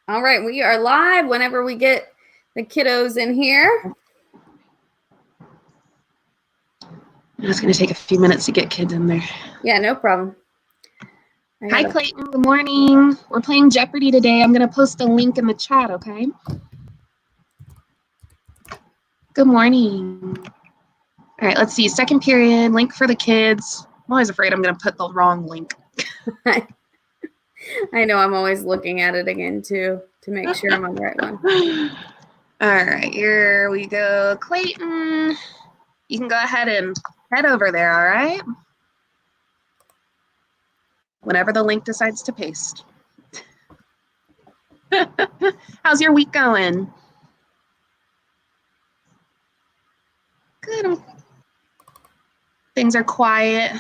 All right, we are live whenever we get the kiddos in here. It's going to take a few minutes to get kids in there. Yeah, no problem. Hi, Clayton. Good morning. We're playing Jeopardy today. I'm going to post a link in the chat, okay? Good morning. All right, let's see. Second period, link for the kids. I'm always afraid I'm going to put the wrong link. I know, I'm always looking at it again, too, to make sure I'm on the right one. All right, here we go. Clayton, you can go ahead and head over there, all right? Whenever the link decides to paste. How's your week going? Good. Things are quiet.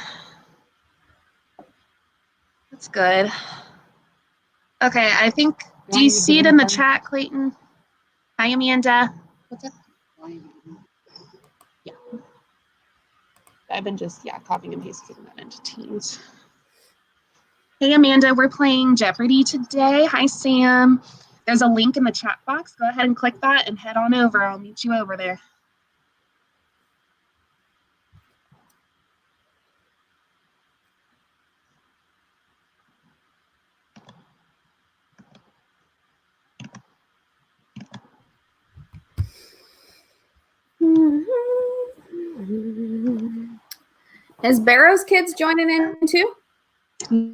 That's good. Okay, I think, do you see it in the chat, Clayton? Hi, Amanda. What's up? Yeah. I've been just, copying and pasting that into Teams. Hey, Amanda, we're playing Jeopardy today. Hi, Sam. There's a link in the chat box. Go ahead and click that and head on over. I'll meet you over there. Is Barrow's kids joining in too?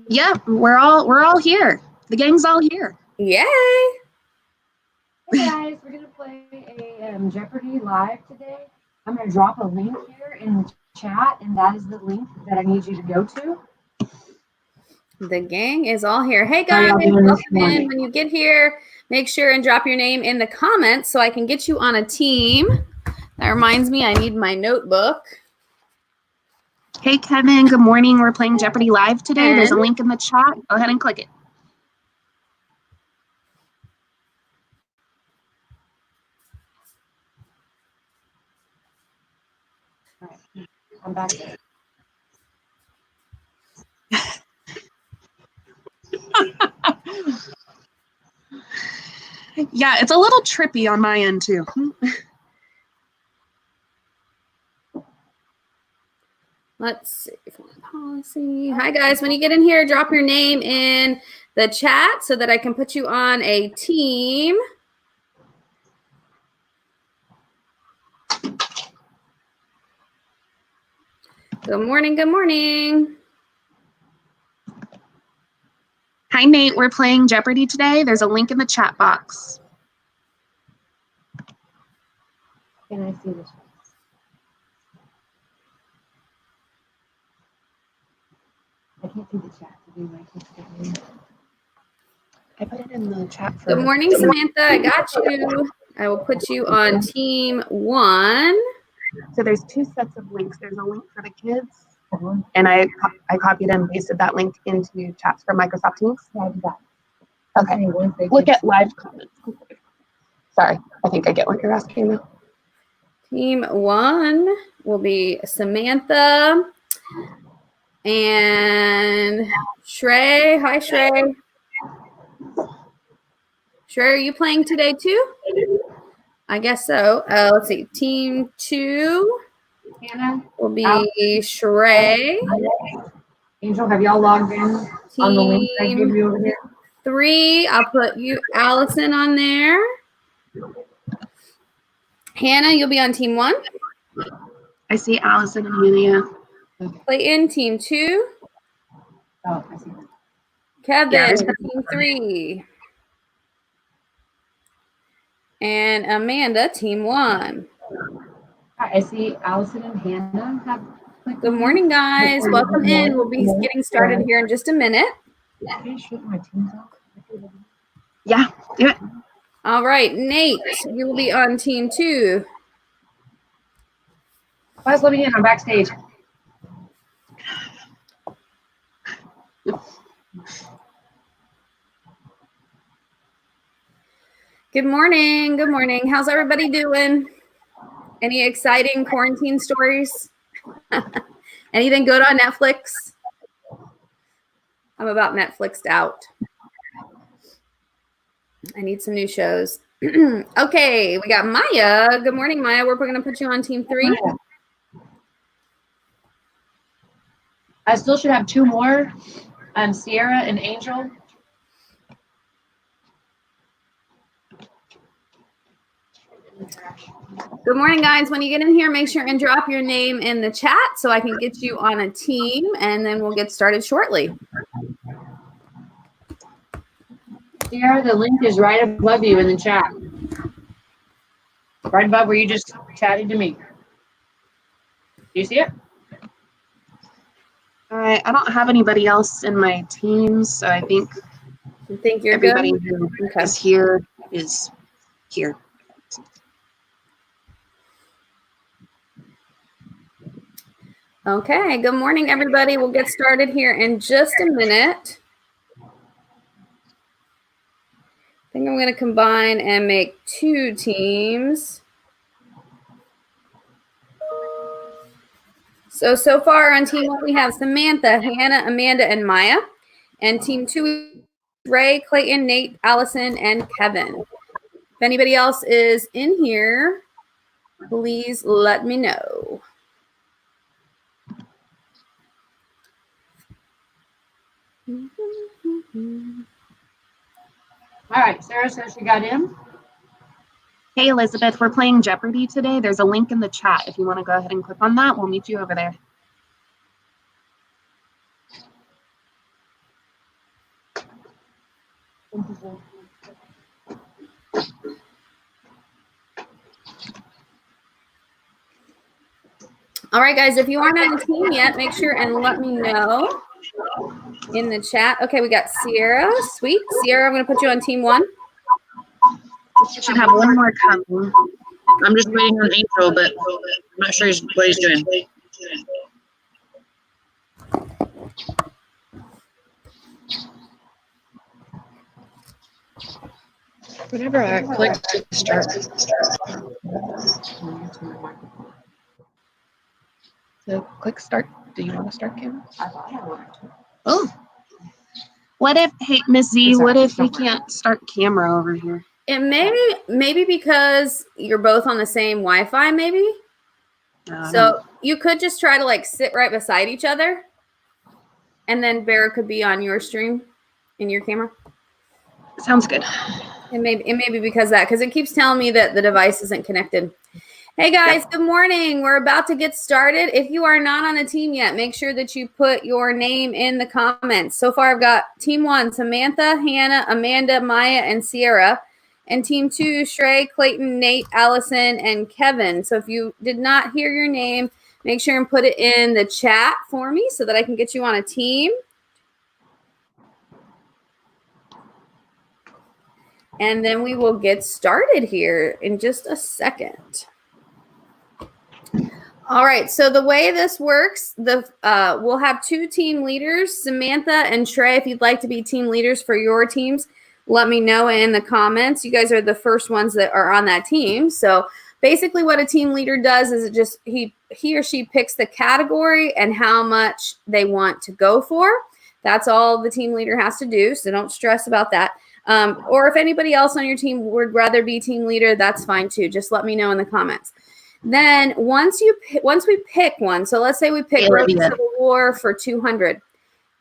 Yeah, we're all here. The gang's all here. Yay! Hey guys, we're gonna play a Jeopardy live today. I'm gonna drop a link here in the chat, and that is the link that I need you to go to. The gang is all here. Hey guys, welcome in. When you get here, make sure and drop your name in the comments so I can get you on a team. That reminds me, I need my notebook. Hey Kevin, good morning. We're playing Jeopardy live today. There's a link in the chat. Go ahead and click it. All right, I'm back. Yeah, it's a little trippy on my end too. Let's see. Policy. Hi guys, when you get in here, drop your name in the chat so that I can put you on a team. Good morning, good morning. Hi Nate, we're playing Jeopardy today. There's a link in the chat box. Can I see this? I can't see the chat. I put it in the chat for. Good morning, Samantha. I got you. I will put you on team 1. So there's 2 sets of links. There's a link for the kids, and I copied and pasted that link into chats for Microsoft Teams. Yeah, I did that. Okay. Look at live comments. Sorry, I think I get what you're asking now. Team 1 will be Samantha and Shrey. Hi, Shrey. Shrey, are you playing today too? I guess so. Let's see. Team 2 Hannah will be Shrey. Angel, have y'all logged in on the link I gave you over here? 3, I'll put you, Allison, on there. Hannah, you'll be on team 1. I see Allison and Amelia. Clayton, team 2. Oh, I see. Kevin, team 3. And Amanda, team 1. I see Allison and Hannah have. Good morning, guys. Welcome in. We'll be getting started here in just a minute. Can I shoot my teams out? Yeah, do it. All right, Nate, you will be on team 2. Guys, let me in. I'm backstage. Good morning. Good morning. How's everybody doing? Any exciting quarantine stories? Anything good on Netflix? I'm about Netflixed out. I need some new shows. Okay, we got Maya. Good morning, Maya. We're going to put you on team 3. I still should have 2 more. Sierra and Angel. Good morning, guys. When you get in here, make sure and drop your name in the chat so I can get you on a team, and then we'll get started shortly. Sierra, the link is right above you in the chat. Right above where you just chatted to me. Do you see it? I don't have anybody else in my team, so I think you're everybody good? who Okay. is here is here. Okay, good morning, everybody. We'll get started here in just a minute. I think I'm going to combine and make 2 teams. So far on team 1, we have Samantha, Hannah, Amanda, and Maya. And team 2, Ray, Clayton, Nate, Allison, and Kevin. If anybody else is in here, please let me know. All right, Sarah says she got in. Hey, Elizabeth, we're playing Jeopardy today. There's a link in the chat. If you want to go ahead and click on that, we'll meet you over there. All right, guys, if you aren't on the team yet, make sure and let me know in the chat. Okay, we got Sierra. Sweet. Sierra, I'm going to put you on team 1. You should have 1 more coming. I'm just waiting on Angel, but I'm not sure what he's doing. Whatever I click to start. So click start. Do you want to start, Kim? I thought I wanted to. Oh. What if, hey, Miss Z, what if we can't start camera over here? And maybe because you're both on the same Wi-Fi, maybe. So you could just try to like sit right beside each other, and then Barrow could be on your stream in your camera. Sounds good. It may be because it keeps telling me that the device isn't connected. Hey guys, Good morning. We're about to get started. If you are not on a team yet, make sure that you put your name in the comments. So far, I've got team 1, Samantha, Hannah, Amanda, Maya, and Sierra. And team 2, Shrey, Clayton, Nate, Allison, and Kevin. So if you did not hear your name, make sure and put it in the chat for me so that I can get you on a team. And then we will get started here in just a second. All right, so the way this works, we'll have 2 team leaders, Samantha and Shrey. If you'd like to be team leaders for your teams, let me know in the comments. You guys are the first ones that are on that team. So basically what a team leader does is it just he or she picks the category and how much they want to go for. That's all the team leader has to do, so don't stress about that. Or if anybody else on your team would rather be team leader, that's fine too. Just let me know in the comments. Then once we pick one, so let's say we pick Civil War for 200.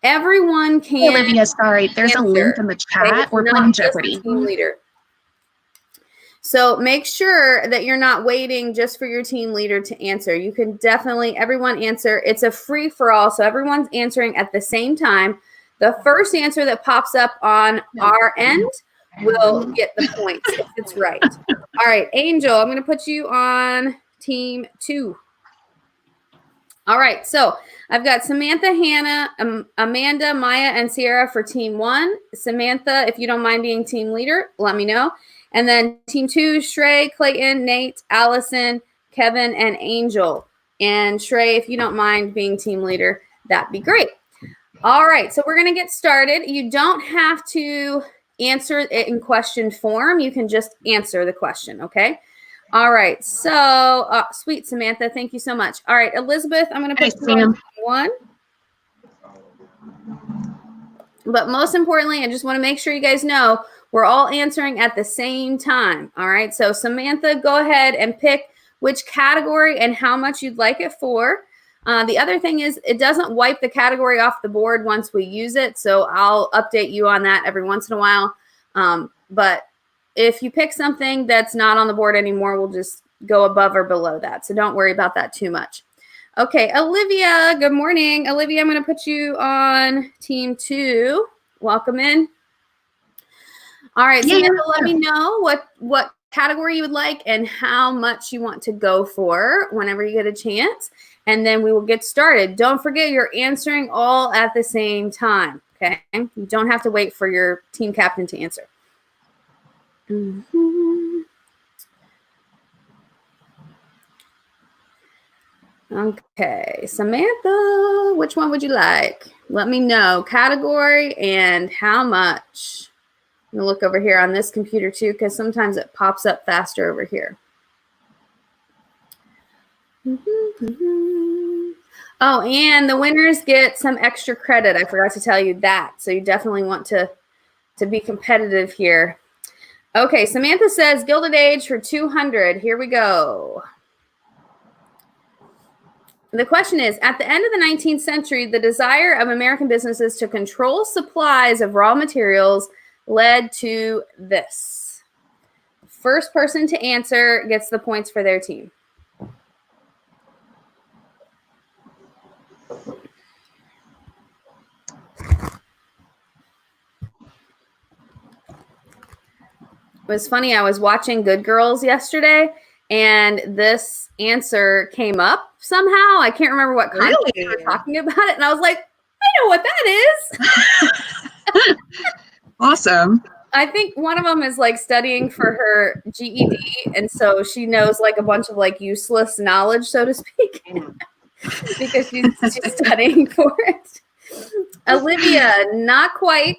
Everyone can. Hey, Olivia, sorry, there's a link in the chat. We're playing Jeopardy. Team leader. So make sure that you're not waiting just for your team leader to answer. You can definitely, everyone answer. It's a free for all, so everyone's answering at the same time. The first answer that pops up on our end will get the points if it's right. All right, Angel, I'm going to put you on team 2. All right, so I've got Samantha, Hannah, Amanda, Maya, and Sierra for team 1. Samantha, if you don't mind being team leader, let me know. And then team 2, Shrey, Clayton, Nate, Allison, Kevin, and Angel. And Shrey, if you don't mind being team leader, that'd be great. All right, so we're going to get started. You don't have to answer it in question form. You can just answer the question, okay? All right, so sweet, Samantha. Thank you so much. All right, Elizabeth, I'm going to put you on 1. But most importantly, I just want to make sure you guys know We're all answering at the same time. All right. So Samantha, go ahead and pick which category and how much you'd like it for. The other thing is it doesn't wipe the category off the board once we use it. So I'll update you on that every once in a while. But if you pick something that's not on the board anymore, we'll just go above or below that. So don't worry about that too much. Okay, Olivia, good morning. Olivia, I'm going to put you on team 2. Welcome in. All right, so let me know what category you would like and how much you want to go for whenever you get a chance, and then we will get started. Don't forget you're answering all at the same time, okay? You don't have to wait for your team captain to answer. Okay, Samantha, which one would you like? Let me know category and how much. I'm going to look over here on this computer too, because sometimes it pops up faster over here. Oh, and the winners get some extra credit. I forgot to tell you that. So you definitely want to be competitive here. Okay, Samantha says Gilded Age for 200. Here we go. The question is, at the end of the 19th century, the desire of American businesses to control supplies of raw materials led to this. First person to answer gets the points for their team. It was funny, I was watching Good Girls yesterday, and this answer came up somehow. I can't remember what context we were talking about it, and I was like, I know what that is. Awesome. I think one of them is like studying for her GED, and so she knows like a bunch of like useless knowledge, so to speak, because she's studying for it. Olivia, not quite.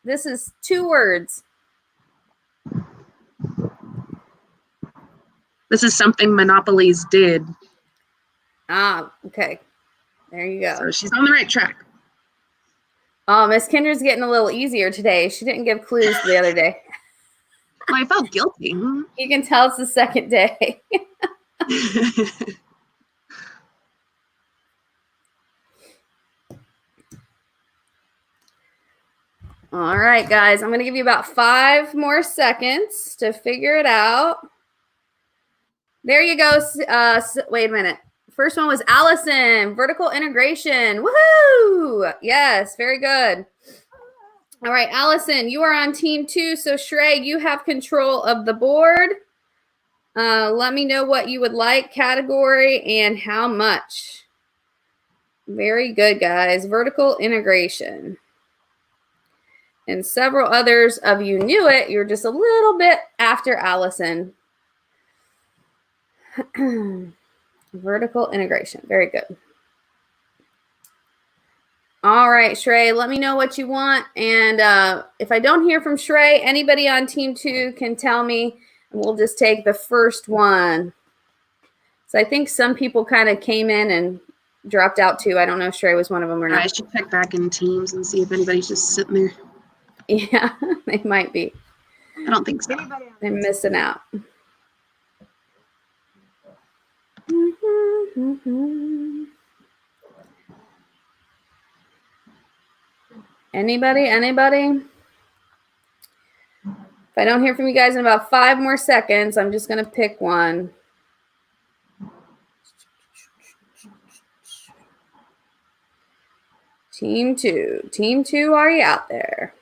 This is 2 words. This is something Monopolies did. Ah, okay. There you go. So she's on the right track. Oh, Miss Kindred's getting a little easier today. She didn't give clues the other day. Well, I felt guilty. You can tell it's the second day. All right, guys. I'm going to give you about 5 more seconds to figure it out. There you go. Wait a minute. First one was Allison. Vertical integration. Woohoo! Yes, very good. All right, Allison, you are on team 2. So Shrey, you have control of the board. Let me know what you would like, category, and how much. Very good, guys. Vertical integration. And several others of you knew it. You're just a little bit after Allison. Vertical integration. Very good. All right, Shrey, let me know what you want. And if I don't hear from Shrey, anybody on team 2 can tell me, and we'll just take the first one. So I think some people kind of came in and dropped out too. I don't know if Shrey was one of them or not. I should check back in teams and see if anybody's just sitting there. Yeah, they might be. I don't think so. They're missing out. Anybody? If I don't hear from you guys in about 5 more seconds, I'm just going to pick one. Team 2. Team 2, are you out there?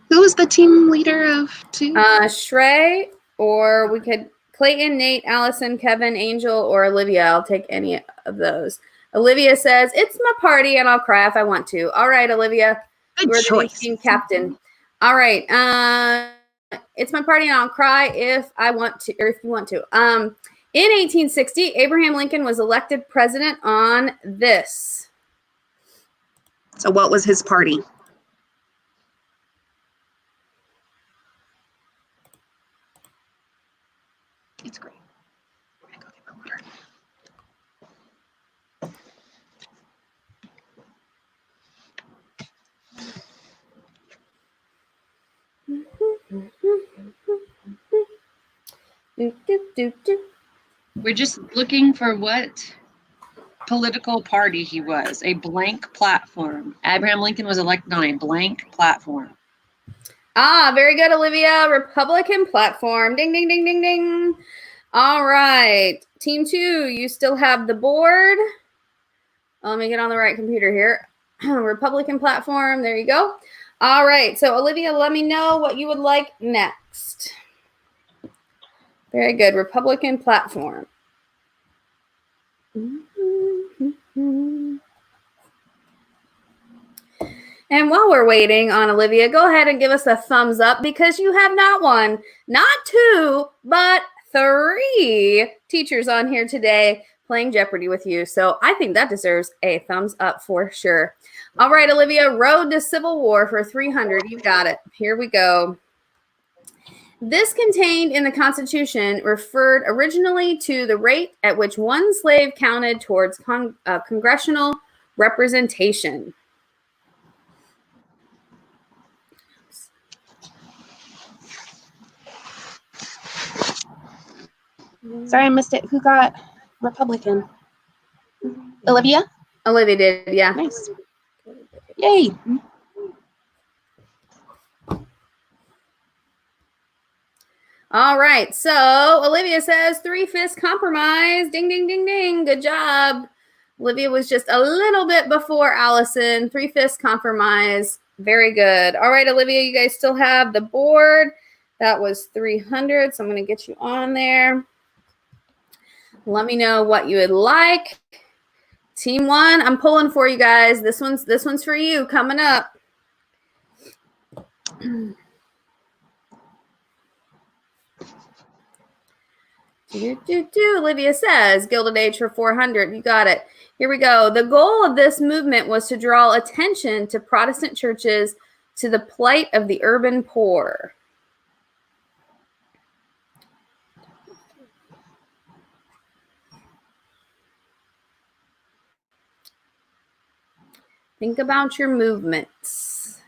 Who was the team leader of 2? Shrey, or we could Clayton, Nate, Allison, Kevin, Angel, or Olivia. I'll take any of those. Olivia says, it's my party and I'll cry if I want to. All right, Olivia. Good choice. Team captain. All right. It's my party and I'll cry if I want to, or if you want to. In 1860, Abraham Lincoln was elected president on this. So what was his party? It's great. I'm gonna go get my water. Do, do, do, do. We're just looking for what political party he was. A blank platform. Abraham Lincoln was elected on a blank platform. Ah, very good, Olivia. Republican platform. Ding, ding, ding, ding, ding. All right. Team 2, you still have the board. Let me get on the right computer here. Republican platform. There you go. All right. So, Olivia, let me know what you would like next. Very good. Republican platform. And while we're waiting on Olivia, go ahead and give us a thumbs up because you have not one, not two, but 3 teachers on here today playing Jeopardy with you. So I think that deserves a thumbs up for sure. All right, Olivia, Road to Civil War for 300. You got it. Here we go. This contained in the Constitution referred originally to the rate at which one slave counted towards congressional representation. Sorry, I missed it. Who got Republican? Olivia? Olivia did, yeah. Nice. Yay. All right. So Olivia says 3/5 compromise. Ding, ding, ding, ding. Good job. Olivia was just a little bit before Allison. 3/5 compromise. Very good. All right, Olivia, you guys still have the board. That was 300. So I'm going to get you on there. Let me know what you would like. Team 1, I'm pulling for you guys. This one's for you coming up. Olivia says Gilded Age for 400. You got it. Here we go. The goal of this movement was to draw attention to Protestant churches to the plight of the urban poor. Think about your movements.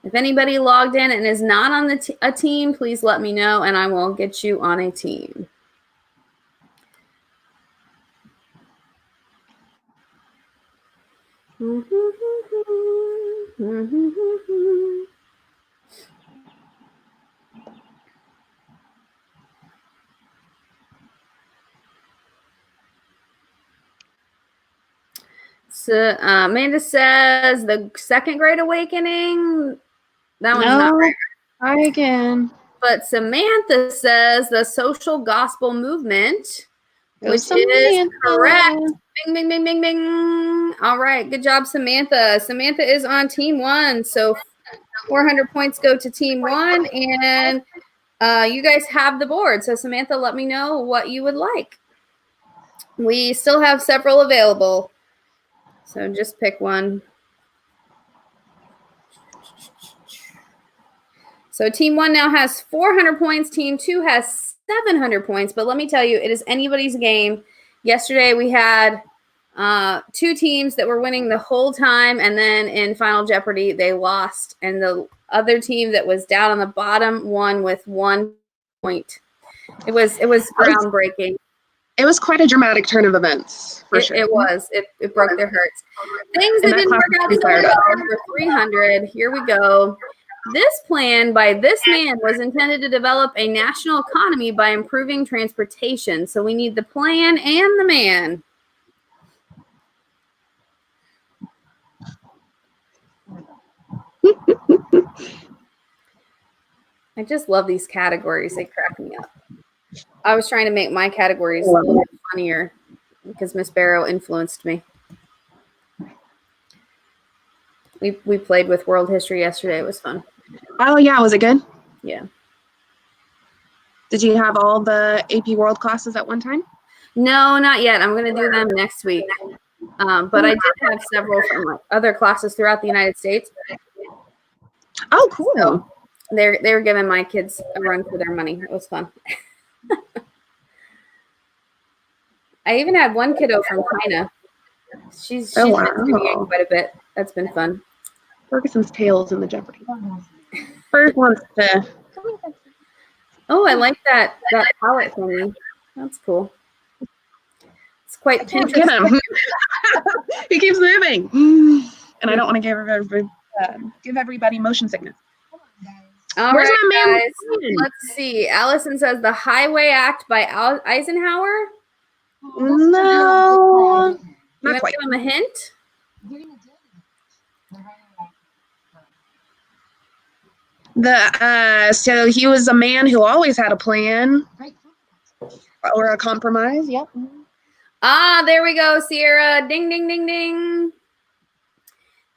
If anybody logged in and is not on a team, please let me know and I will get you on a team. So Amanda says the Second Great Awakening. That one's not right. Try again. But Samantha says the social gospel movement, which Samantha. is correct. Bing, bing, bing, bing, bing. All right. Good job, Samantha. Samantha is on team 1. So 400 points go to team 1. And you guys have the board. So Samantha, let me know what you would like. We still have several available. So just pick one. So team 1 now has 400 points. Team 2 has 700 points. But let me tell you, it is anybody's game. Yesterday we had 2 teams that were winning the whole time. And then in Final Jeopardy, they lost. And the other team that was down on the bottom won with 1 point. It was groundbreaking. It was quite a dramatic turn of events, for sure. It was. It broke their hearts. Things that didn't work out so well for 300. Here we go. This plan by this man was intended to develop a national economy by improving transportation. So we need the plan and the man. I just love these categories. They crack me up. I was trying to make my categories a little bit funnier because Miss Barrow influenced me. We played with world history yesterday. It was fun. Oh, yeah. Was it good? Yeah. Did you have all the AP World classes at one time? No, not yet. I'm going to do them next week. But I did have several from like other classes throughout the United States. Oh, cool. So they were giving my kids a run for their money. It was fun. I even had one kiddo from China. She's been studying quite a bit. That's been fun. Ferguson's tails in the Jeopardy. First wants to. Oh, I like that palette thingy. That's cool. It's quite Can't get him. He keeps moving. And I don't want to give everybody motion sickness. All Where's right, my man? guys. Let's see. Allison says The Highway Act by Eisenhower. No, You not want to quite. give him a hint? So he was a man who always had a plan or a compromise. Yep. Ah, there we go, Sierra. Ding, ding, ding, ding.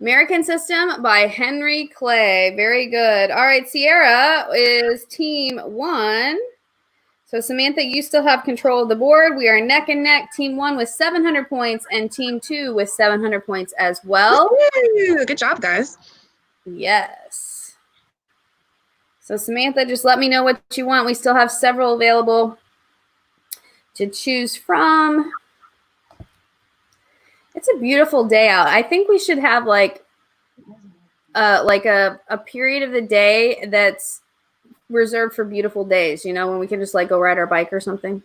American System by Henry Clay. Very good. All right, Sierra is team 1. So Samantha, you still have control of the board. We are neck and neck. Team 1 with 700 points and team 2 with 700 points as well. Woo! Good job, guys. Yes. So Samantha, just let me know what you want. We still have several available to choose from. It's a beautiful day out. I think we should have like a period of the day that's reserved for beautiful days, you know, when we can just like go ride our bike or something.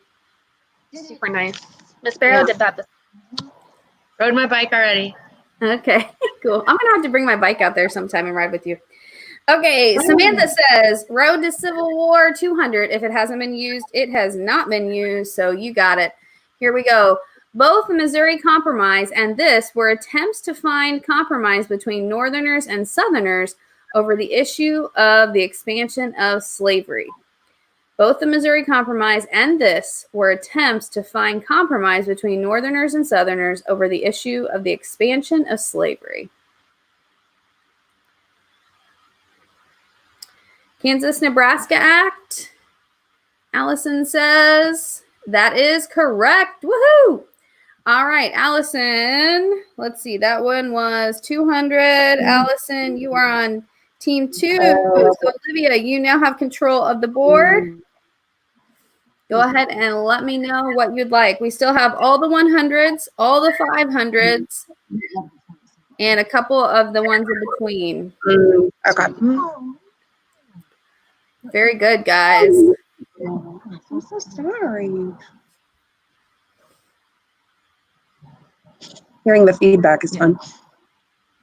Super nice. Miss Barrow did that. Rode my bike already. Okay, cool. I'm gonna have to bring my bike out there sometime and ride with you. Okay, Samantha says Road to Civil War 200. If it hasn't been used, it has not been used, so you got it. Here we go. Both the Missouri Compromise and this were attempts to find compromise between Northerners and Southerners over the issue of the expansion of slavery. Both the Missouri Compromise and this were attempts to find compromise between Northerners and Southerners over the issue of the expansion of slavery. Kansas-Nebraska Act. Allison says that is correct. Woohoo! All right, Allison. Let's see. That one was 200. Allison, you are on team 2. So Olivia, you now have control of the board. Go ahead and let me know what you'd like. We still have all the 100s, all the 500s, and a couple of the ones in between. Okay. Very good, guys. I'm so sorry. Hearing the feedback is fun.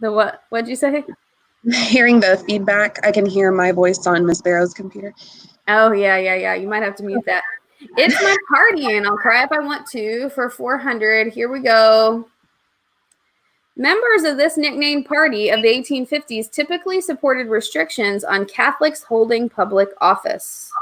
The what? What'd you say? Hearing the feedback, I can hear my voice on Miss Barrow's computer. Oh, yeah. You might have to mute that. It's my party, and I'll cry if I want to for 400. Here we go. Members of this nicknamed party of the 1850s typically supported restrictions on Catholics holding public office.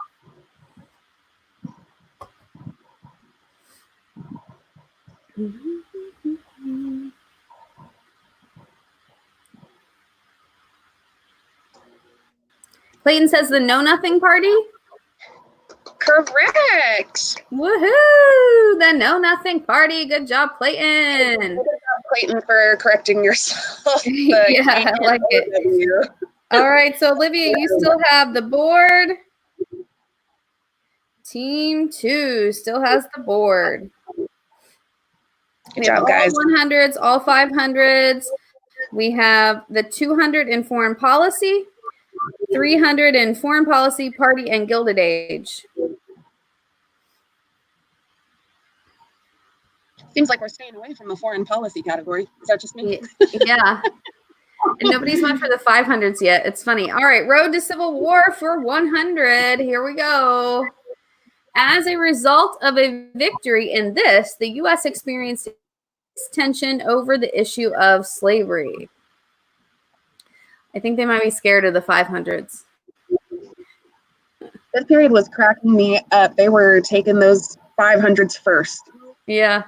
Clayton says the Know Nothing Party. Correct. Woohoo! The Know Nothing Party. Good job, Clayton. Good job, Clayton, for correcting yourself. Yeah, I like it. All right, so Olivia, you still have the board. Team 2 still has the board. Good job, guys. All 100s, all 500s. We have the 200 in foreign policy, 300 in foreign policy, party, and Gilded Age. Seems like we're staying away from the foreign policy category. Is that just me? Yeah. And nobody's went for the 500s yet. It's funny. All right, Road to Civil War for 100. Here we go. As a result of a victory in this, the U.S. experienced tension over the issue of slavery. I think they might be scared of the 500s. This period was cracking me up. They were taking those 500s first. Yeah.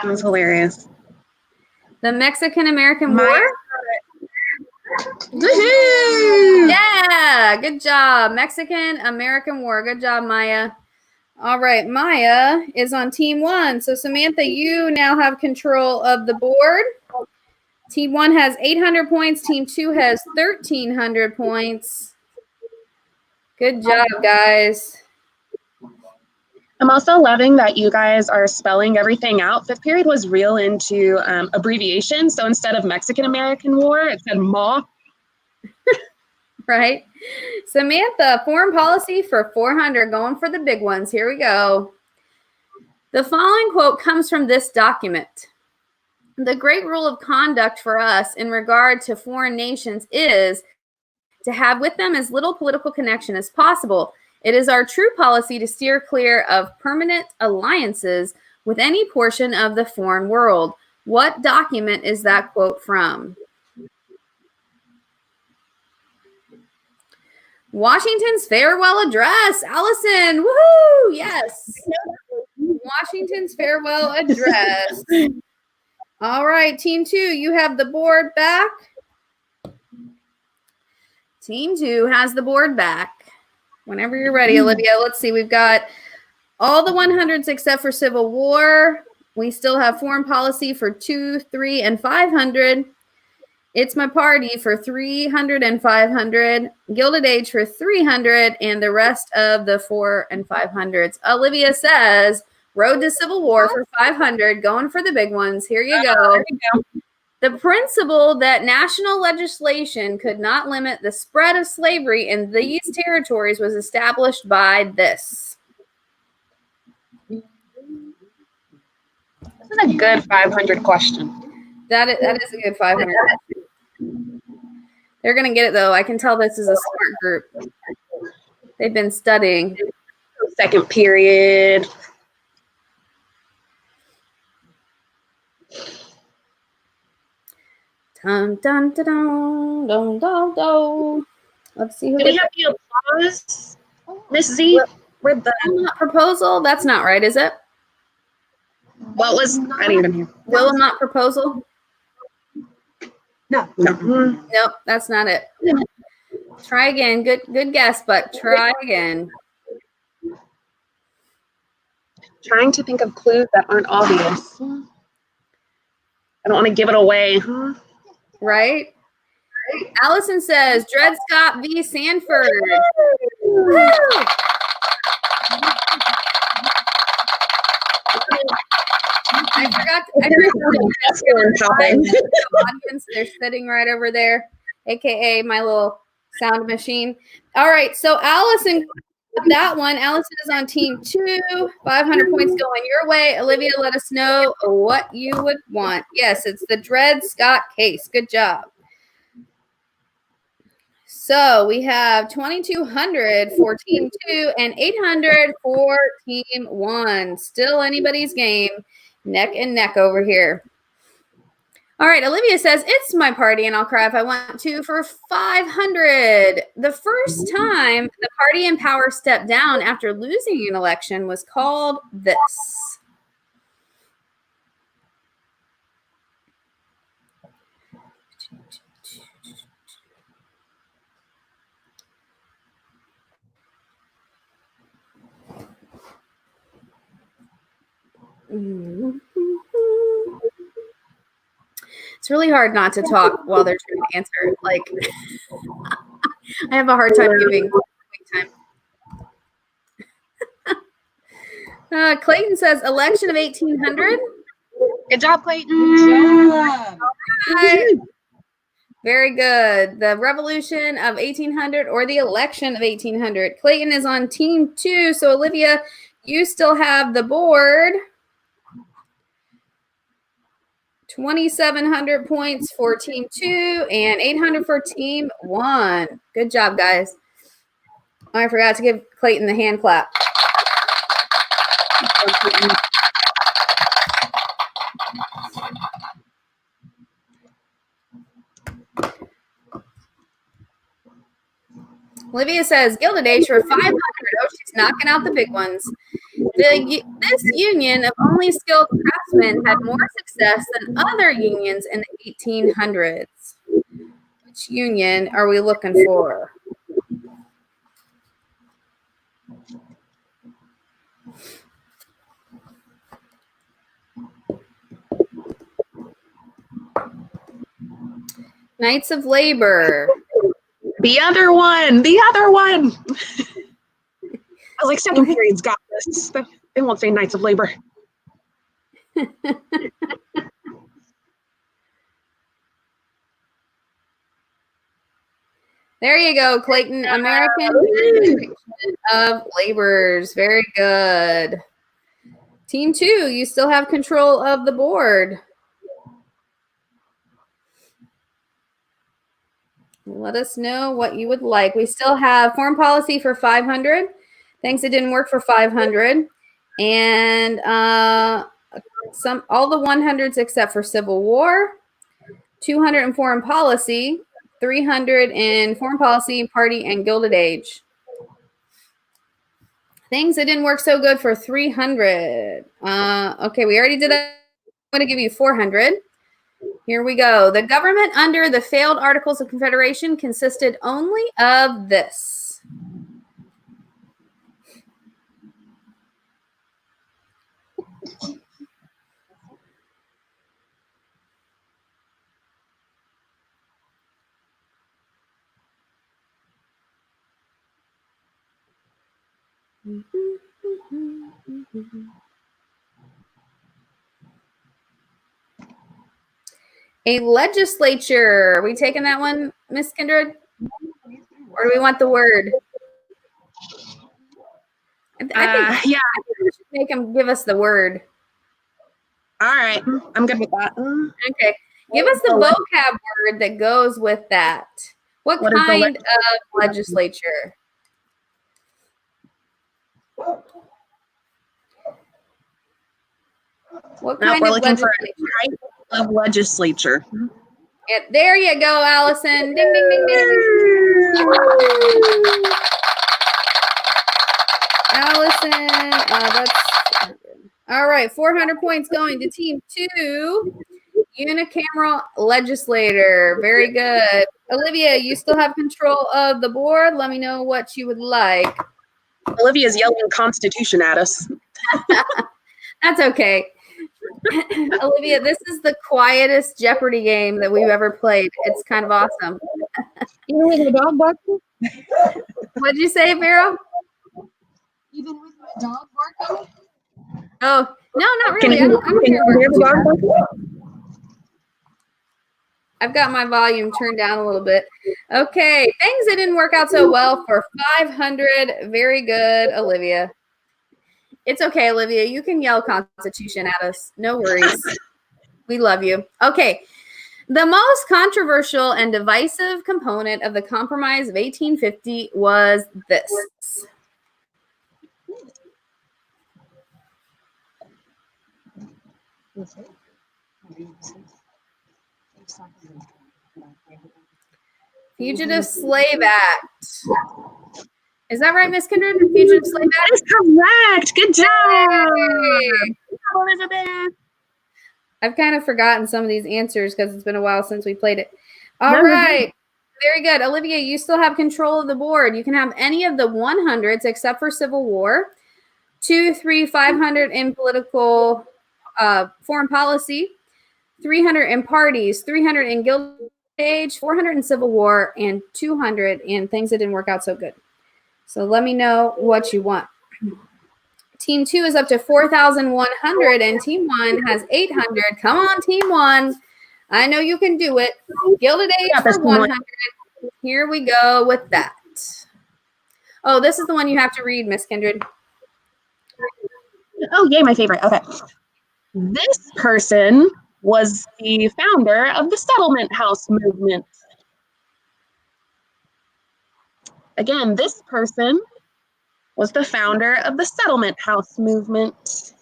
It was hilarious. The Mexican-American War. Woohoo! Yeah, good job. Mexican-American War. Good job, Maya. All right, Maya is on team 1. So Samantha, you now have control of the board. Team 1 has 800 points. Team 2 has 1,300 points. Good job, guys. I'm also loving that you guys are spelling everything out. Fifth period was real into abbreviations. So instead of Mexican-American War, it said MAW. Right? Samantha, foreign policy for 400, going for the big ones. Here we go. The following quote comes from this document. The great rule of conduct for us in regard to foreign nations is to have with them as little political connection as possible. It is our true policy to steer clear of permanent alliances with any portion of the foreign world. What document is that quote from? Washington's farewell address. Allison, woohoo! Yes. Washington's farewell address. All right, Team 2, you have the board back. Team 2 has the board back. Whenever you're ready, Olivia. Let's see. We've got all the 100s except for Civil War. We still have foreign policy for 2, 3, and 500. It's My Party for 300 and 500. Gilded Age for 300, and the rest of the 4 and 500s. Olivia says Road to Civil War for 500. Going for the big ones. Here you go. There we go. The principle that national legislation could not limit the spread of slavery in these territories was established by this. This is a good 500 question. That is a good 500. They're going to get it, though. I can tell this is a smart group. They've been studying. Second period. Dun, dun, dun, dun, dun, dun, dun. Let's see who Do we have the applause, Miss Z? Where'd the Willamette proposal? That's not right, is it? what was? I didn't even hear. Willamette proposal? No. Nope, that's not it. Try again. Good guess, but try again. Trying to think of clues that aren't obvious. I don't want to give it away. Right? Allison says Dred Scott v. Sanford. Woo! I forgot the audience. They're sitting right over there, aka my little sound machine. All right, so Allison, that one. Allison is on team 2. 500 points going your way. Olivia, let us know what you would want. Yes, it's the Dred Scott case. Good job. So we have 2,200 for team 2 and 800 for team 1. Still anybody's game. Neck and neck over here. All right, Olivia says, it's my party and I'll cry if I want to for 500. The first time the party in power stepped down after losing an election was called this. It's really hard not to talk while they're trying to answer. Like, I have a hard time giving time. Clayton says election of 1800. Good job, Clayton. Good job. Right. Very good. The revolution of 1800 or the election of 1800. Clayton is on team 2. So, Olivia, you still have the board. 2,700 points for team 2 and 800 for team 1. Good job, guys. Oh, I forgot to give Clayton the hand clap. Olivia says Gilded Age for 500. Oh, she's knocking out the big ones. This union of only skilled craftsmen had more success than other unions in the 1800s. Which union are we looking for? Knights of Labor. The other one. The other one. I was like, second period's got this. They won't say Knights of Labor. There you go, Clayton. American Depiction of Laborers. Very good. Team 2, you still have control of the board. Let us know what you would like. We still have foreign policy for 500. Thanks, it didn't work for 500. And all the 100s except for Civil War, 200 in foreign policy, 300 in foreign policy, party, and Gilded Age. Things that didn't work so good for 300. Okay, we already did that. I'm going to give you 400. Here we go. The government under the failed Articles of Confederation consisted only of this. A legislature. Are we taking that one, Miss Kindred? Or do we want the word? I think we should make them give us the word. All right. I'm good with that. Okay. Give us the vocab word that goes with that. What kind of legislature? What kind we're of looking legislature? for a type of legislature. Yeah, there you go, Allison. Ding, ding, ding, ding. Allison, that's all right. 400 points going to team 2. Unicameral legislator. Very good. Olivia, you still have control of the board. Let me know what you would like. Olivia's yelling Constitution at us. That's okay. Olivia, this is the quietest Jeopardy game that we've ever played. It's kind of awesome. Even with my dog barking? What'd you say, Barrow? Even with my dog barking? Oh, no, not really. I don't hear it. I've got my volume turned down a little bit. Okay, things that didn't work out so well for 500. Very good, Olivia. It's okay, Olivia. You can yell Constitution at us. No worries. We love you. Okay. The most controversial and divisive component of the Compromise of 1850 was this. Fugitive Slave Act. Is that right, Miss Kindred? Fugitive Slave Act? That is correct. Good job. Yay. Elizabeth. I've kind of forgotten some of these answers because it's been a while since we played it. All right. Very good. Olivia, you still have control of the board. You can have any of the 100s except for Civil War. 2, 3, 500 in political foreign policy. 300 in parties. 300 in Gilded Age. 400 in Civil War. And 200 in things that didn't work out so good. So let me know what you want. Team 2 is up to 4,100 and Team 1 has 800. Come on, Team 1. I know you can do it. Gilded Age for 100. Here we go with that. Oh, this is the one you have to read, Miss Kindred. Oh, yay, my favorite. Okay. This person was the founder of the Settlement House movement. Again, this person was the founder of the Settlement House movement.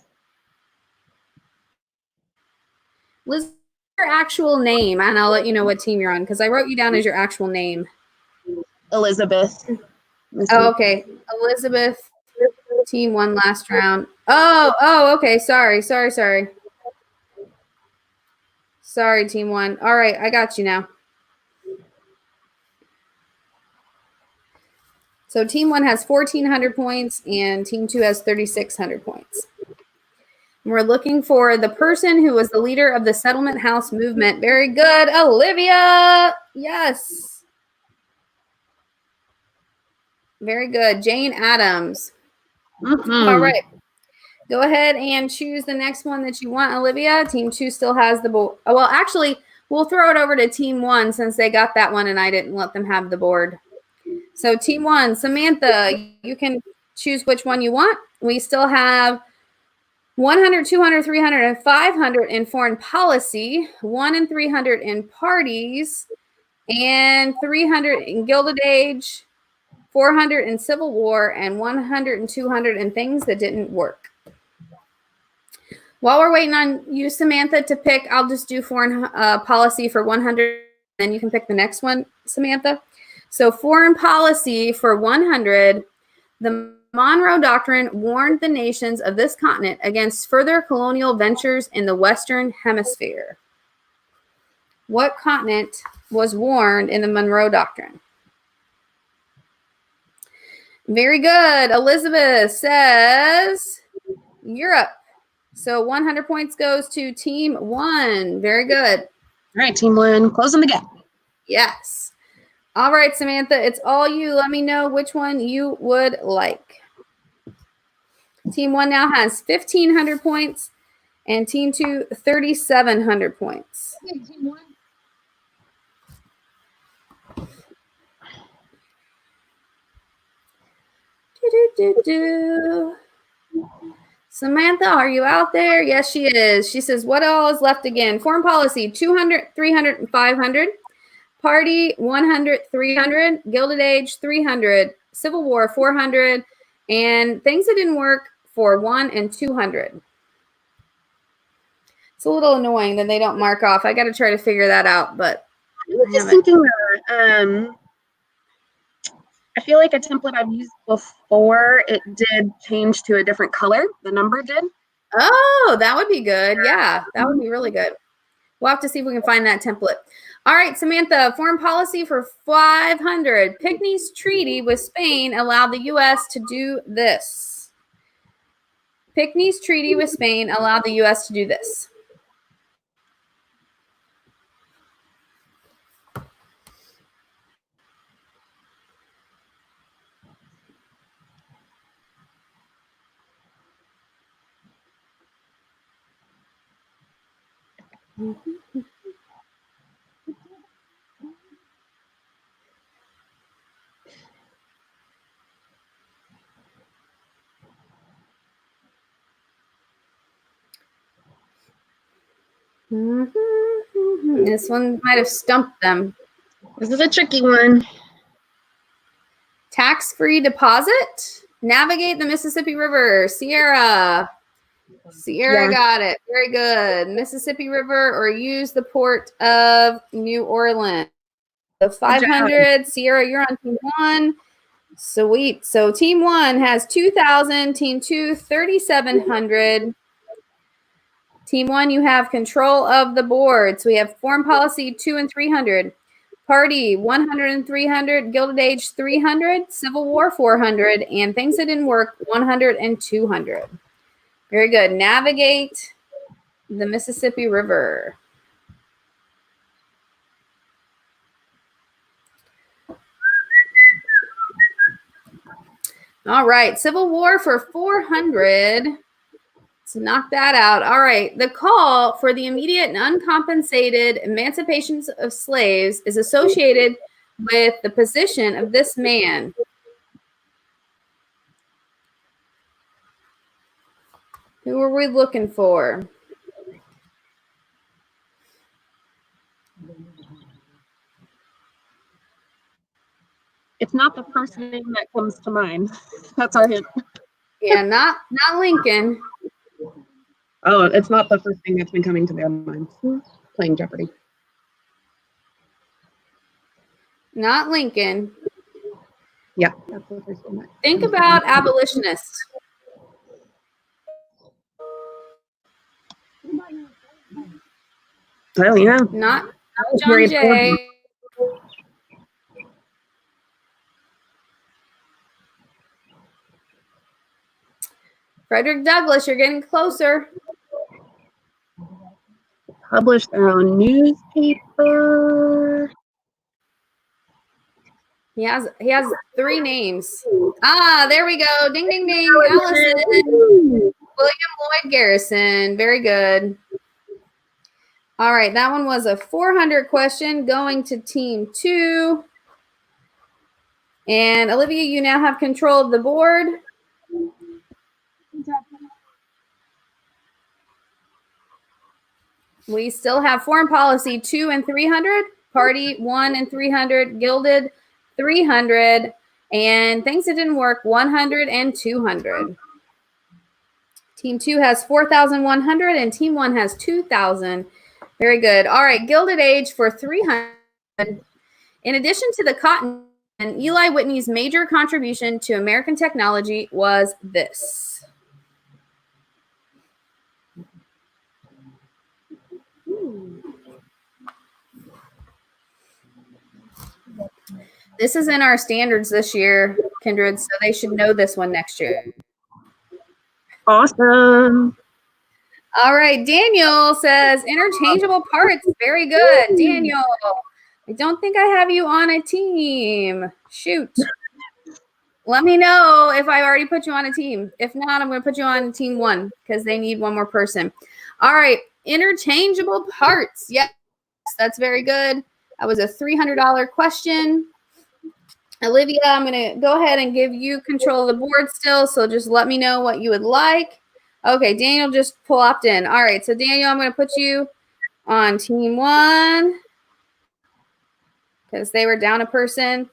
Liz, your actual name, and I'll let you know what team you're on because I wrote you down as your actual name. Elizabeth. Oh, okay. Elizabeth, team 1 last round. Oh, okay. Sorry, team 1. All right, I got you now. So team 1 has 1,400 points and team 2 has 3,600 points. And we're looking for the person who was the leader of the Settlement House movement. Very good, Olivia. Yes. Very good. Jane Addams. All right. Go ahead and choose the next one that you want, Olivia. Team 2 still has the board. Well, actually, we'll throw it over to team 1 since they got that one and I didn't let them have the board. So team 1, Samantha, you can choose which one you want. We still have 100, 200, 300, and 500 in foreign policy, 1 and 300 in parties, and 300 in Gilded Age, 400 in Civil War, and 100 and 200 in things that didn't work. While we're waiting on you, Samantha, to pick, I'll just do foreign policy for 100, and you can pick the next one, Samantha. So foreign policy for 100, the Monroe Doctrine warned the nations of this continent against further colonial ventures in the Western Hemisphere. What continent was warned in the Monroe Doctrine? Very good. Elizabeth says Europe. So 100 points goes to team 1. Very good. All right, team 1, closing the gap. Yes. All right, Samantha, it's all you. Let me know which one you would like. Team 1 now has 1,500 points, and team 2, 3,700 points. Okay, team 1. Samantha, are you out there? Yes, she is. She says, what all is left again? Foreign policy, 200, 300, and 500. Party, 100, 300. Gilded Age, 300. Civil War, 400. And things that didn't work for 1 and 200. It's a little annoying that they don't mark off. I got to try to figure that out, but I was just thinking that I feel like a template I've used before, it did change to a different color. The number did. Oh, that would be good. Yeah, that would be really good. We'll have to see if we can find that template. All right, Samantha, foreign policy for 500. Pinckney's treaty with Spain allowed the U.S. to do this. Pinckney's treaty with Spain allowed the U.S. to do this. This one might have stumped them. This is a tricky one. Tax-free deposit. Navigate the Mississippi River. Sierra got it. Very good. Mississippi River or use the port of New Orleans. So 500. Sierra, you're on team 1. Sweet. So team 1 has 2,000. Team 2, 3,700. Team 1, you have control of the board. So we have foreign policy 2 and 300. Party 100 and 300. Gilded Age 300. Civil War 400. And things that didn't work 100 and 200. Very good. Navigate the Mississippi River. All right. Civil War for 400. Let's knock that out. All right. The call for the immediate and uncompensated emancipation of slaves is associated with the position of this man. Who are we looking for? It's not the first name that comes to mind. That's our hint. Yeah, not Lincoln. Oh, it's not the first thing that's been coming to their mind. Playing Jeopardy. Not Lincoln. Yeah, that's the first one. Think about abolitionists. Oh, yeah. Not John Jay. Frederick Douglass, you're getting closer. Published their own newspaper. He has 3 names. Ah, there we go. Ding, ding, ding. Allison. William Lloyd Garrison. Very good. All right, that one was a 400 question going to team 2. And Olivia, you now have control of the board. We still have foreign policy 2 and 300, party 1 and 300, gilded 300, and things that didn't work 100 and 200. Team 2 has 4,100 and team 1 has 2,000. Very good. All right, Gilded Age for 300. In addition to the cotton, Eli Whitney's major contribution to American technology was this. This is in our standards this year, Kindred, so they should know this one next year. Awesome. All right, Daniel says interchangeable parts. Very good, Daniel. I don't think I have you on a team. Shoot. Let me know if I already put you on a team. If not, I'm going to put you on team 1 because they need one more person. All right, interchangeable parts. Yes, that's very good. That was a $300 question. Olivia, I'm going to go ahead and give you control of the board still, so just let me know what you would like. Okay, Daniel just popped in. All right, so Daniel, I'm going to put you on team 1 because they were down a person.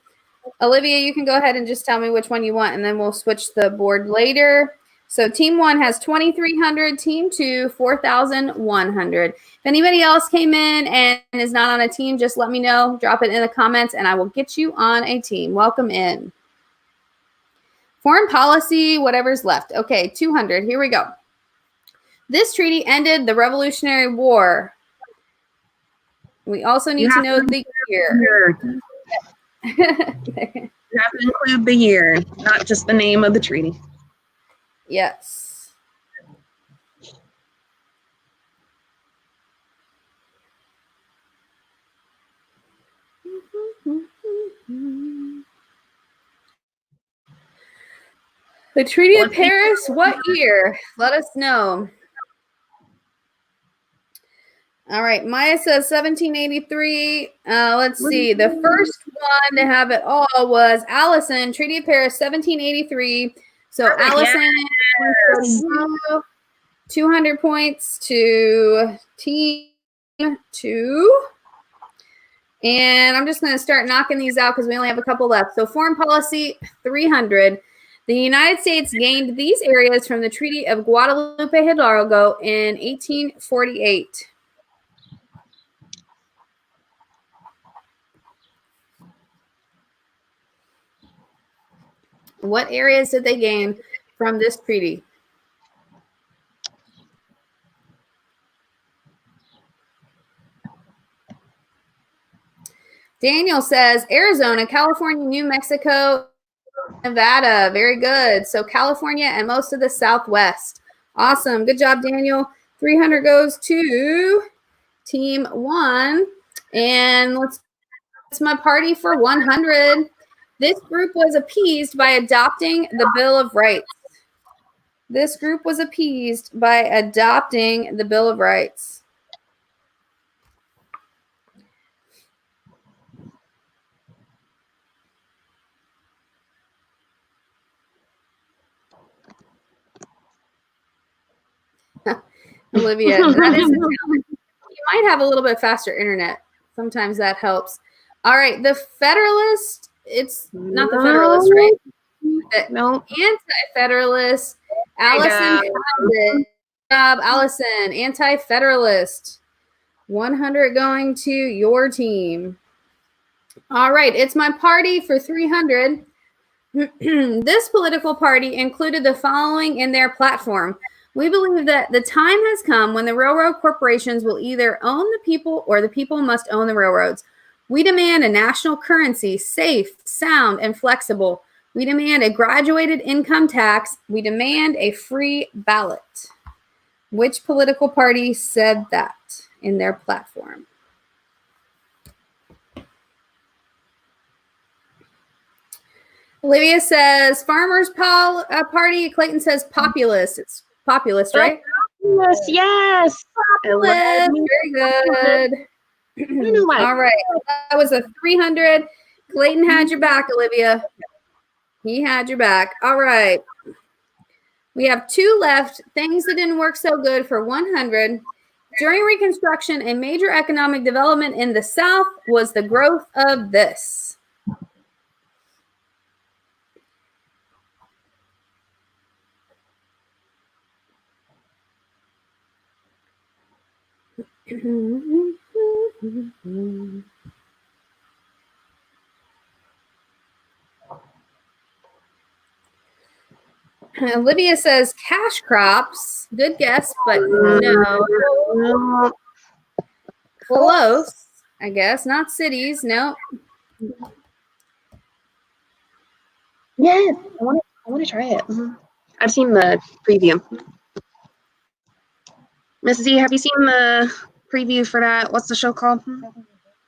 Olivia, you can go ahead and just tell me which one you want, and then we'll switch the board later. So team 1 has 2,300, team 2, 4,100. If anybody else came in and is not on a team, just let me know. Drop it in the comments, and I will get you on a team. Welcome in. Foreign policy, whatever's left. Okay, 200. Here we go. This treaty ended the Revolutionary War. We also need to know the year. You have to include the year, not just the name of the treaty. Yes. The Treaty of Paris, what year? Let us know. All right, Maya says 1783. Let's see. The first one to have it all was Allison, Treaty of Paris, 1783. So Allison, Yes. 200 points to team 2. And I'm just going to start knocking these out because we only have a couple left. So foreign policy, 300. The United States gained these areas from the Treaty of Guadalupe Hidalgo in 1848. What areas did they gain from this treaty? Daniel says Arizona, California, New Mexico, Nevada. Very good. So California and most of the Southwest. Awesome. Good job, Daniel. 300 goes to team 1. And it's my party for 100. This group was appeased by adopting the Bill of Rights. This group was appeased by adopting the Bill of Rights. Olivia, that is, you might have a little bit faster internet. Sometimes that helps. All right, the Federalist, it's not the Federalist, right? No. Anti-Federalist. Allison, good job, Allison. Anti-Federalist. 100 going to your team. All right, it's my party for 300. This political party included the following in their platform. We believe that the time has come when the railroad corporations will either own the people or the people must own the railroads. We demand a national currency, safe, sound, and flexible. We demand a graduated income tax. We demand a free ballot. Which political party said that in their platform? Olivia says Farmers Party. Clayton says populist. It's populist, right? Yes, yes. Populist. Very good. All right. That was a 300. Clayton had your back, Olivia. He had your back. All right. We have 2 left. Things that didn't work so good for 100. During Reconstruction, a major economic development in the South was the growth of this. Olivia says cash crops. Good guess, but no. Close, I guess. Not cities. No. Yes, I want to try it. I've seen the preview. Miss Z, have you seen the preview for that? What's the show called?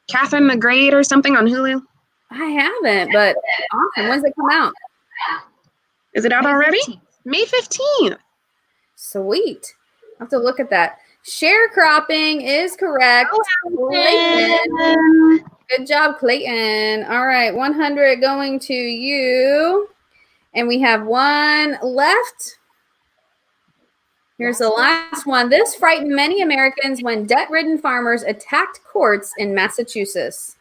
Catherine the Great or something on Hulu? I haven't, but awesome. When's it come out? Is it out already? May 15th. Sweet. I'll have to look at that. Sharecropping is correct. Clayton. Good job, Clayton. All right, 100 going to you. And we have 1 left. Here's the last one. This frightened many Americans when debt-ridden farmers attacked courts in Massachusetts.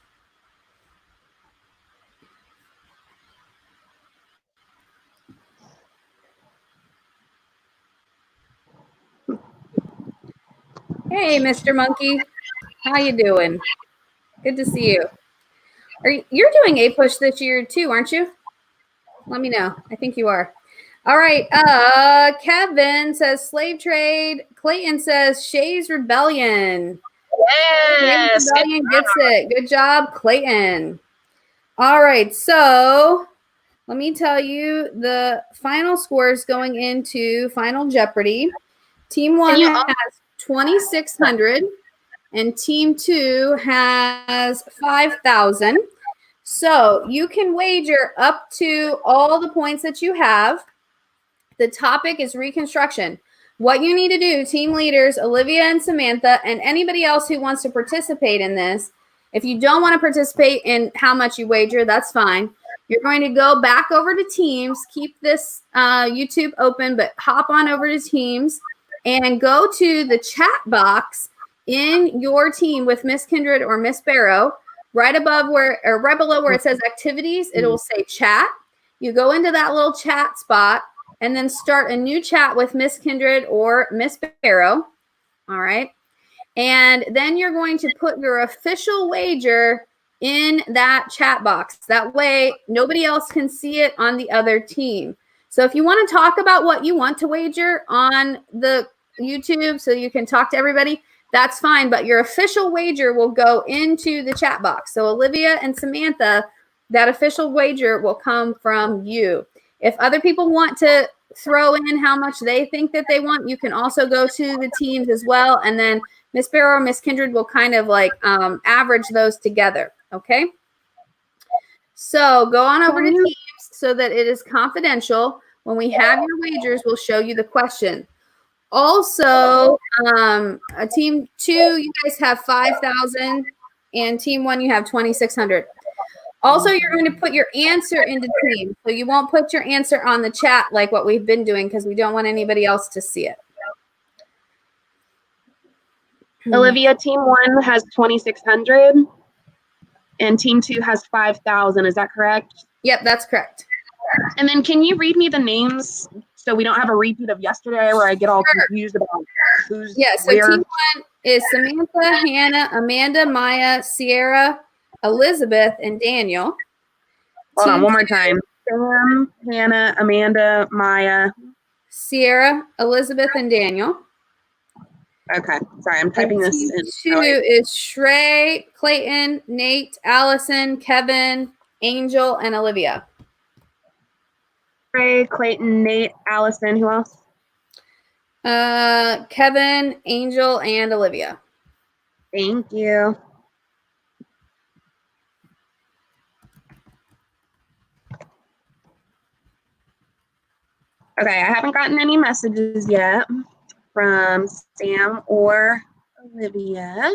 Hey, Mr. Monkey. How you doing? Good to see you. You're doing APUSH this year too, aren't you? Let me know. I think you are. All right. Kevin says slave trade. Clayton says Shays Rebellion. Yes. Shays Rebellion gets it. Good job, Clayton. All right. So let me tell you the final scores going into Final Jeopardy. Team 1 has 2,600 and team 2 has 5,000. So you can wager up to all the points that you have. The topic is Reconstruction. What you need to do, team leaders, Olivia and Samantha, and anybody else who wants to participate in this, if you don't want to participate in how much you wager, that's fine. You're going to go back over to Teams, keep this YouTube open, but hop on over to Teams and go to the chat box in your team with Miss Kindred or Miss Barrow. Right above or right below where it says activities, it will say chat. You go into that little chat spot and then start a new chat with Miss Kindred or Miss Barrow. All right. And then you're going to put your official wager in that chat box. That way, nobody else can see it on the other team. So if you want to talk about what you want to wager on the YouTube so you can talk to everybody, that's fine. But your official wager will go into the chat box. So Olivia and Samantha, that official wager will come from you. If other people want to throw in how much they think that they want, you can also go to the teams as well. And then Miss Barrow or Miss Kindred will kind of like average those together. Okay. So go on over to teams so that it is confidential. When we have your wagers, we'll show you the question. Also, team 2, you guys have 5,000, and team 1, you have 2,600. Also, you're going to put your answer into team. So you won't put your answer on the chat like what we've been doing because we don't want anybody else to see it. Olivia, team 1 has 2,600 and team 2 has 5,000. Is that correct? Yep, that's correct. And then can you read me the names so we don't have a repeat of yesterday where I get all confused about who's so where? team 1 is Samantha, Hannah, Amanda, Maya, Sierra, Elizabeth, and Daniel. Hold on, one more time. Sam, Hannah, Amanda, Maya, Sierra, Elizabeth, and Daniel. Okay, sorry, I'm typing this in. Team 2 is Shrey, Clayton, Nate, Allison, Kevin, Angel, and Olivia. Ray, Clayton, Nate, Allison, who else? Kevin, Angel, and Olivia. Thank you. Okay, I haven't gotten any messages yet from Sam or Olivia.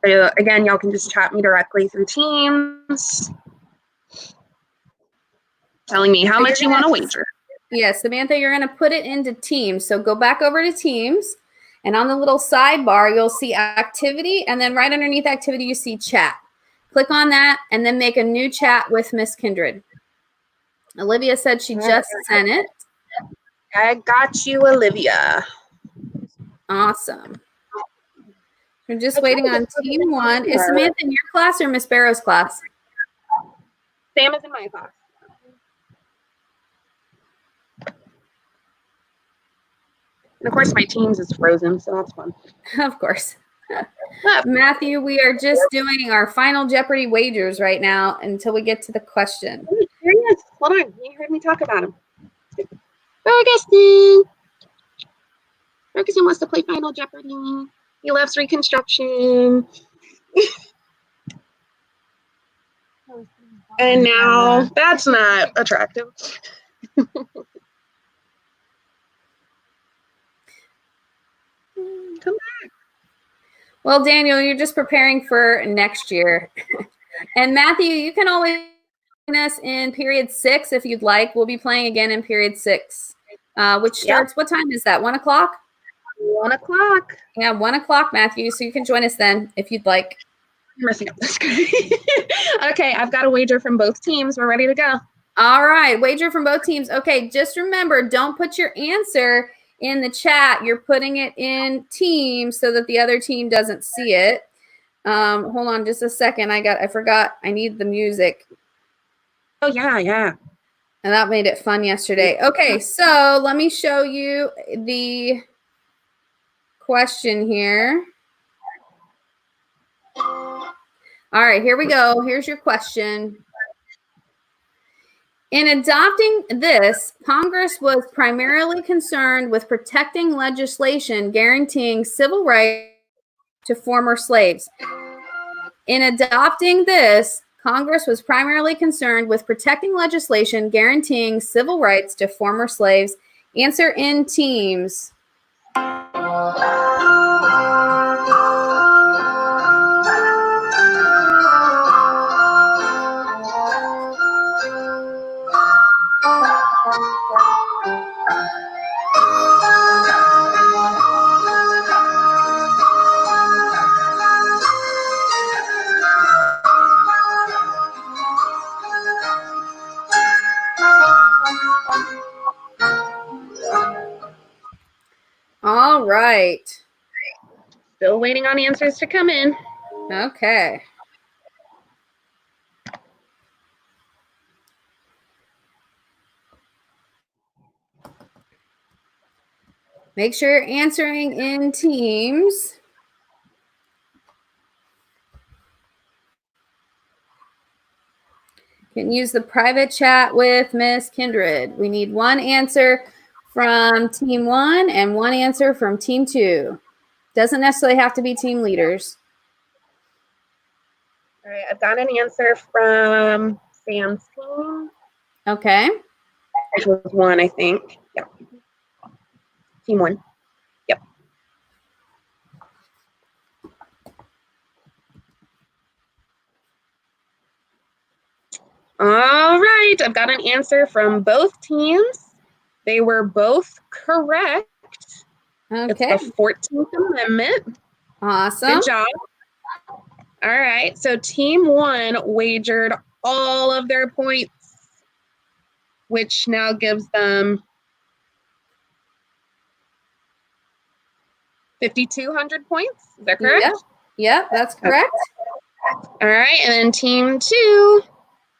Again, y'all can just chat me directly through Teams, telling me how much you want to wager. Yes, Samantha, you're going to put it into Teams. So go back over to Teams, and on the little sidebar, you'll see activity, and then right underneath activity, you see chat. Click on that, and then make a new chat with Miss Kindred. Olivia said she just sent it. I got you, Olivia. Awesome. We're just waiting on team one. Is Samantha in your class or Miss Barrow's class? Sam is in my class. And of course, my Teams is frozen, so that's fun. Of course. Matthew, we are just doing our final Jeopardy wagers right now until we get to the question. Here he is. Hold on. You heard me talk about him. Ferguson. Ferguson wants to play Final Jeopardy. He loves Reconstruction. And now that's not attractive. Come back. Well, Daniel, you're just preparing for next year. And Matthew, you can always join us in period 6 if you'd like. We'll be playing again in period 6, which starts, what time is that, 1 o'clock? 1 o'clock. Yeah, 1 o'clock, Matthew. So you can join us then if you'd like. I'm messing up this guy. Okay, I've got a wager from both teams. We're ready to go. All right, wager from both teams. Okay, just remember, don't put your answer in the chat. You're putting it in Teams so that the other team doesn't see it. Hold on just a second. I forgot. I need the music. Oh, yeah. And that made it fun yesterday. Okay, so let me show you the question here. All right, here we go. Here's your question. In adopting this, Congress was primarily concerned with protecting legislation guaranteeing civil rights to former slaves. In adopting this, Congress was primarily concerned with protecting legislation guaranteeing civil rights to former slaves. Answer in Teams. All right. Still waiting on answers to come in. Okay. Make sure you're answering in Teams. You can use the private chat with Miss Kindred. We need one answer from team 1 and one answer from team 2. Doesn't necessarily have to be team leaders. All right, I've got an answer from Sam's team. Okay. Which was 1, I think. Yep. Team 1. Yep. All right, I've got an answer from both teams. They were both correct. Okay. It's the 14th Amendment. Awesome. Good job. All right, so team 1 wagered all of their points, which now gives them 5,200 points. Is that correct? Yep, that's correct. Okay. All right, and then team 2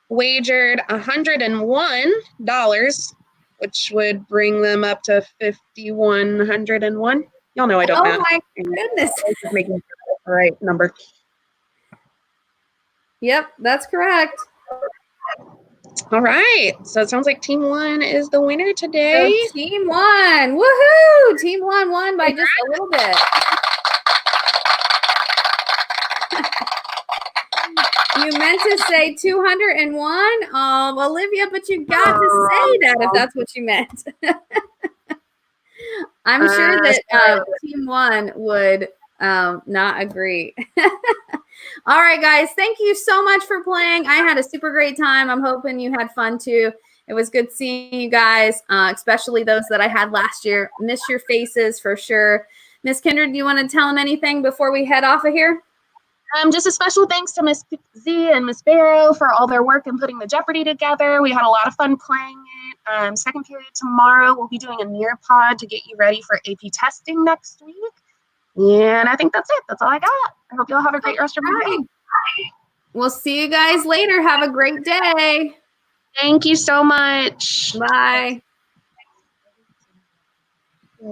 wagered $101, which would bring them up to 5,101. Y'all know I don't math. Oh my goodness. Just making sure the right number. Yep, that's correct. All right, so it sounds like team 1 is the winner today. So team 1, woohoo! Team 1 won by just a little bit. You meant to say 201, Olivia, but you got to say that if that's what you meant. I'm sure that team 1 would Not agree. All right, guys. Thank you so much for playing. I had a super great time. I'm hoping you had fun too. It was good seeing you guys, especially those that I had last year. Miss your faces for sure. Miss Kindred, do you want to tell them anything before we head off of here? Just a special thanks to Miss Z and Miss Barrow for all their work in putting the Jeopardy together. We had a lot of fun playing it. Second period tomorrow, we'll be doing a Nearpod to get you ready for AP testing next week. And I think that's it. That's all I got. I hope you'll have a great rest of your day. We'll see you guys later. Have a great day. Thank you so much. Bye.